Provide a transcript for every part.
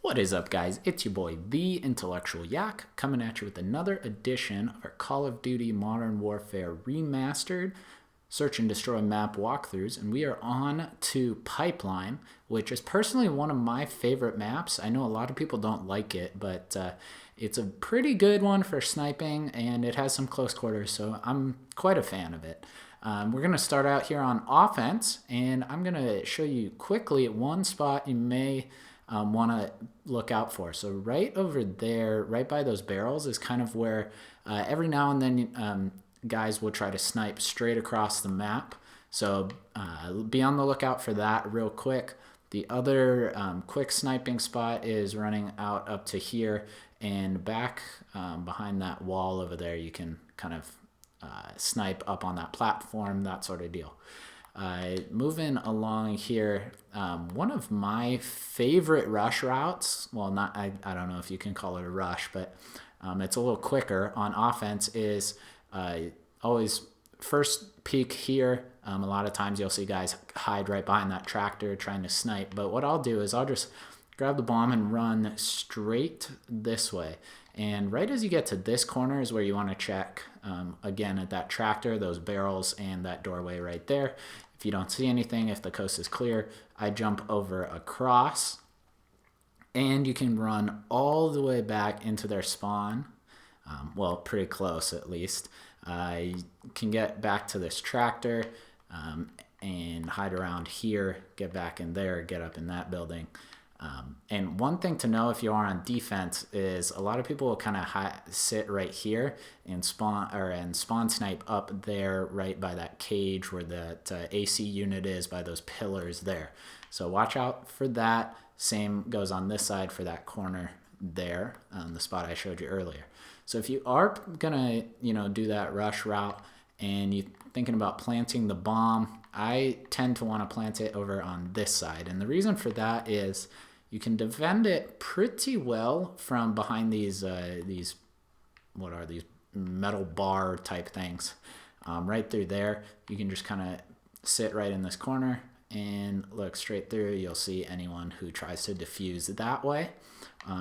What is up, guys? It's your boy, the Intellectual Yak, coming at you with another edition of our Call of Duty Modern Warfare Remastered Search and Destroy map walkthroughs, and we are on to Pipeline, which is personally one of my favorite maps. I know a lot of people don't like it, but it's a pretty good one for sniping, and it has some close quarters, so I'm quite a fan of it. We're going to start out here on offense, and I'm going to show you quickly one spot you may want to look out for. So right over there, right by those barrels, is kind of where every now and then guys will try to snipe straight across the map. So be on the lookout for that real quick. The other quick sniping spot is running out up to here, and back behind that wall over there, you can kind of snipe up on that platform, that sort of deal. Moving along here, one of my favorite rush routes, well, not I don't know if you can call it a rush, but it's a little quicker on offense, is always first peek here. A lot of times you'll see guys hide right behind that tractor trying to snipe, but what I'll do is I'll just grab the bomb and run straight this way. And right as you get to this corner is where you want to check, again, at that tractor, those barrels, and that doorway right there. If you don't see anything, if the coast is clear, I jump over across, and you can run all the way back into their spawn. Well, pretty close at least. You can get back to this tractor and hide around here, get back in there, get up in that building. And one thing to know if you are on defense is a lot of people will kind of sit right here and spawn snipe up there right by that cage where that AC unit is, by those pillars there. So watch out for that. Same goes on this side for that corner there, the spot I showed you earlier. So if you are gonna do that rush route and you're thinking about planting the bomb, I tend to want to plant it over on this side, and the reason for that is you can defend it pretty well from behind these what are these, metal bar type things. Right through there, you can just kind of sit right in this corner and look straight through. You'll see anyone who tries to defuse that way.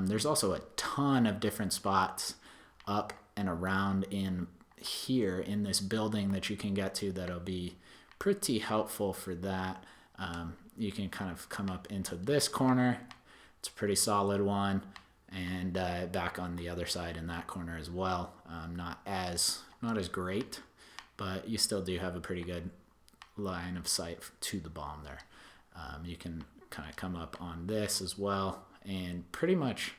There's also a ton of different spots up and around in here in this building that you can get to that'll be pretty helpful for that. You can kind of come up into this corner. It's a pretty solid one, and back on the other side in that corner as well. Not as great, but you still do have a pretty good line of sight to the bomb there. You can kind of come up on this as well and pretty much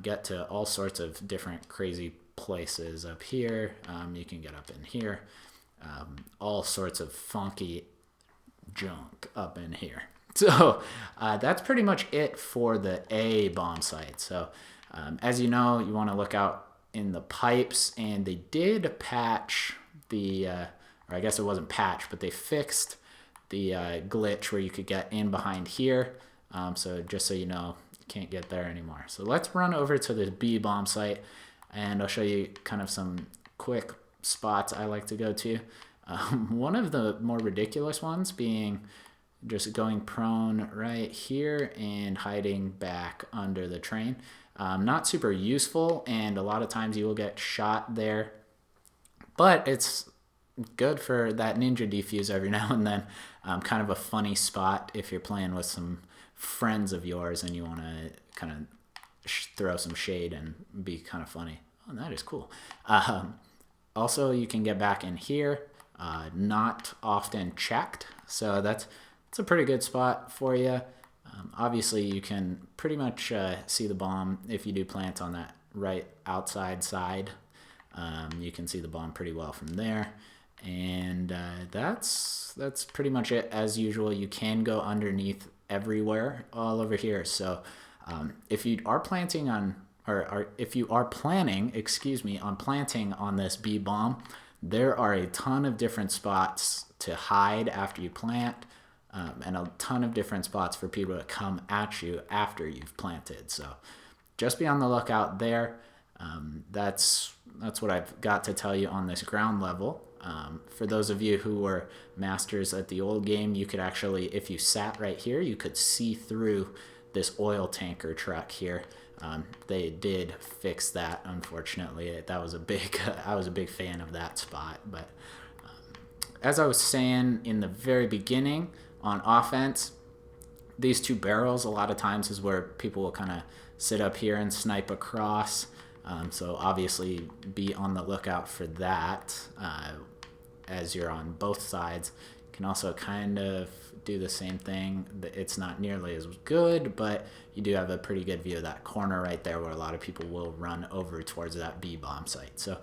get to all sorts of different crazy places up here. You can get up in here. All sorts of funky junk up in here. So that's pretty much it for the A bomb site. So as you know, you want to look out in the pipes, and they did patch the, or I guess it wasn't patched, but they fixed the glitch where you could get in behind here. So just so you know, you can't get there anymore. So let's run over to the B bomb site, and I'll show you kind of some quick spots I like to go to. One of the more ridiculous ones being just going prone right here and hiding back under the train. Not super useful, and a lot of times you will get shot there, but it's good for that ninja defuse every now and then. Kind of a funny spot if you're playing with some friends of yours and you want to kind of throw some shade and be kind of funny. Oh, that is cool. Also, you can get back in here, not often checked, so it's a pretty good spot for you. Obviously, you can pretty much see the bomb if you do plant on that right outside side. You can see the bomb pretty well from there, and that's pretty much it. As usual, you can go underneath everywhere, all over here. So if you are planting on, or if you are planning, on planting on this B bomb, there are a ton of different spots to hide after you plant. And a ton of different spots for people to come at you after you've planted. So just be on the lookout there. That's what I've got to tell you on this ground level. For those of you who were masters at the old game, you could actually, if you sat right here, you could see through this oil tanker truck here. They did fix that, unfortunately. That was a big, I was a big fan of that spot. But as I was saying in the very beginning, on offense, these two barrels a lot of times is where people will kind of sit up here and snipe across. So obviously be on the lookout for that as you're on both sides. You can also kind of do the same thing. It's not nearly as good, but you do have a pretty good view of that corner right there where a lot of people will run over towards that B bomb site. So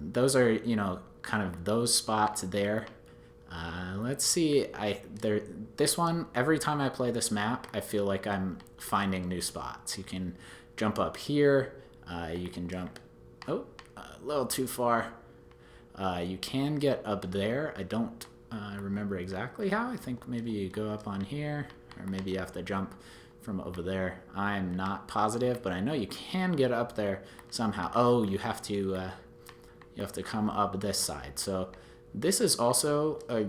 those are, you know, kind of those spots there. Let's see, this one, every time I play this map, I feel like I'm finding new spots. You can jump up here, you can jump, a little too far. You can get up there. I don't remember exactly how. I think maybe you go up on here, or maybe you have to jump from over there. I'm not positive, but I know you can get up there somehow. Oh, you have to come up this side. So this is also a,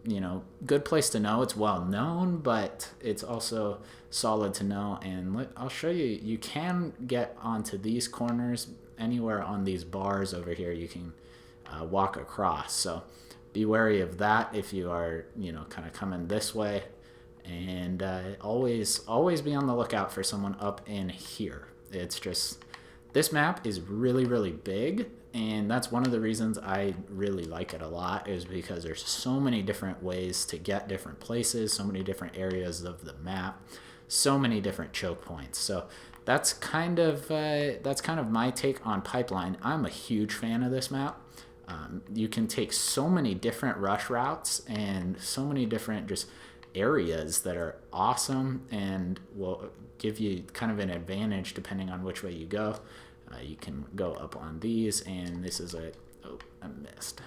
you know, good place to know. It's well known, but it's also solid to know. And I'll show you, you can get onto these corners anywhere on these bars over here. You can walk across. So be wary of that if you are, you know, kind of coming this way. And always be on the lookout for someone up in here. It's just, this map is really, really big. And that's one of the reasons I really like it a lot, is because there's so many different ways to get different places, so many different areas of the map, so many different choke points. So that's kind of my take on Pipeline. I'm a huge fan of this map. You can take so many different rush routes and so many different just areas that are awesome and will give you kind of an advantage depending on which way you go. You can go up on these, and this is I missed.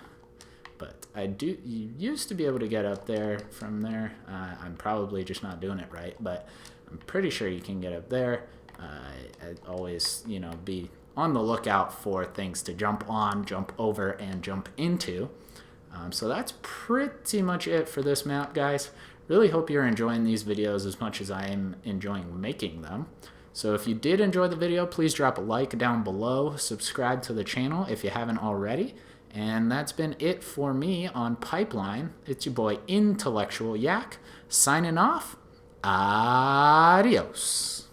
But you used to be able to get up there from there. I'm probably just not doing it right, but I'm pretty sure you can get up there. I'd always, you know, be on the lookout for things to jump on, jump over, and jump into. So that's pretty much it for this map, guys. Really hope you're enjoying these videos as much as I am enjoying making them. So if you did enjoy the video, please drop a like down below, subscribe to the channel if you haven't already, and that's been it for me on Pipeline. It's your boy Intellectual Yak, signing off. Adios.